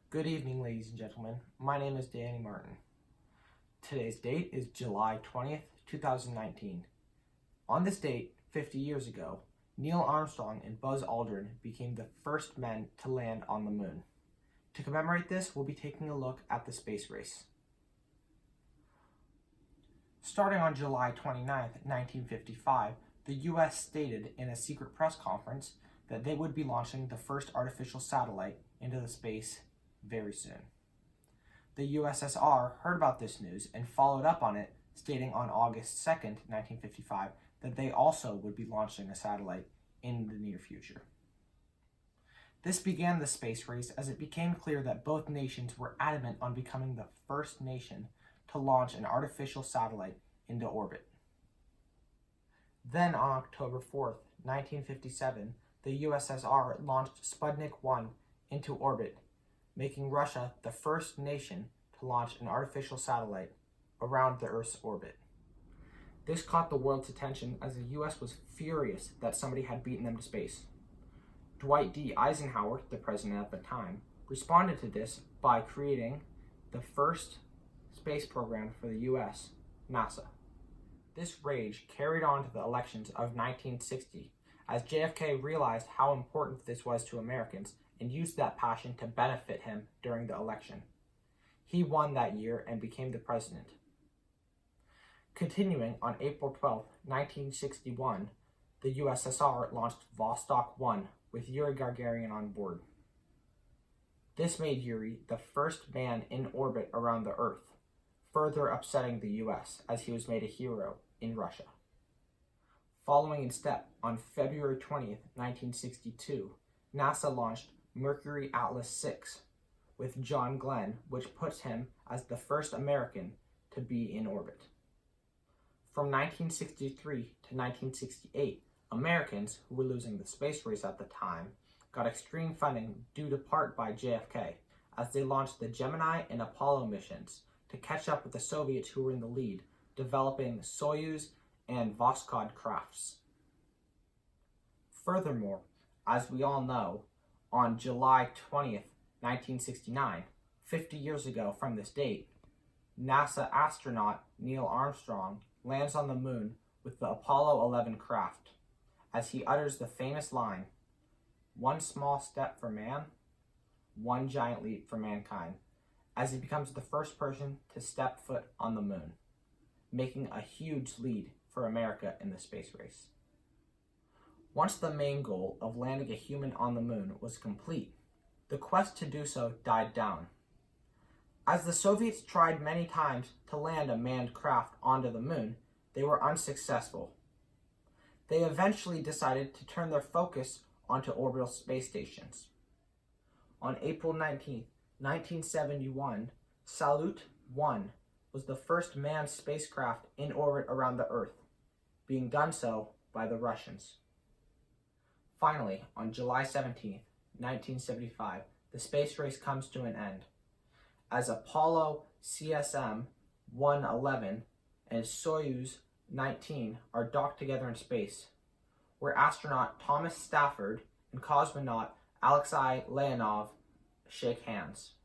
Good evening, ladies and gentlemen. My name is Danny Martin. Today's date is July 20th, 2019. On this date, 50 years ago, Neil Armstrong and Buzz Aldrin became the first men to land on the moon. To commemorate this, we'll be taking a look at the space race. Starting on July 29th, 1955, the U.S. stated in a secret press conference that they would be launching the first artificial satellite into the space very soon. The USSR heard about this news and followed up on it, stating on August 2nd, 1955, that they also would be launching a satellite in the near future. This began the space race as it became clear that both nations were adamant on becoming the first nation to launch an artificial satellite into orbit. Then on October 4th, 1957, the USSR launched Sputnik 1 into orbit, making Russia the first nation to launch an artificial satellite around the Earth's orbit. This caught the world's attention as the US was furious that somebody had beaten them to space. Dwight D. Eisenhower, the president at the time, responded to this by creating the first space program for the US, NASA. This rage carried on to the elections of 1960, as JFK realized how important this was to Americans and used that passion to benefit him during the election. He won that year and became the president. Continuing on April 12, 1961, the USSR launched Vostok 1 with Yuri Gagarin on board. This made Yuri the first man in orbit around the Earth, further upsetting the US as he was made a hero in Russia. Following in step, on February 20th, 1962, NASA launched Mercury Atlas 6 with John Glenn, which puts him as the first American to be in orbit. From 1963 to 1968, Americans, who were losing the space race at the time, got extreme funding due to part by JFK, as they launched the Gemini and Apollo missions to catch up with the Soviets who were in the lead, developing Soyuz and Voskhod crafts. Furthermore, as we all know, on July 20th, 1969, 50 years ago from this date, NASA astronaut Neil Armstrong lands on the moon with the Apollo 11 craft, as he utters the famous line, "One small step for man, one giant leap for mankind," as he becomes the first person to step foot on the moon, making a huge lead for America in the space race. Once the main goal of landing a human on the moon was complete, the quest to do so died down. As the Soviets tried many times to land a manned craft onto the moon, they were unsuccessful. They eventually decided to turn their focus onto orbital space stations. On April 19, 1971, Salyut 1 was the first manned spacecraft in orbit around the Earth, being done so by the Russians. Finally, on July 17, 1975, the space race comes to an end, as Apollo CSM-111 and Soyuz 19 are docked together in space, where astronaut Thomas Stafford and cosmonaut Alexei Leonov shake hands.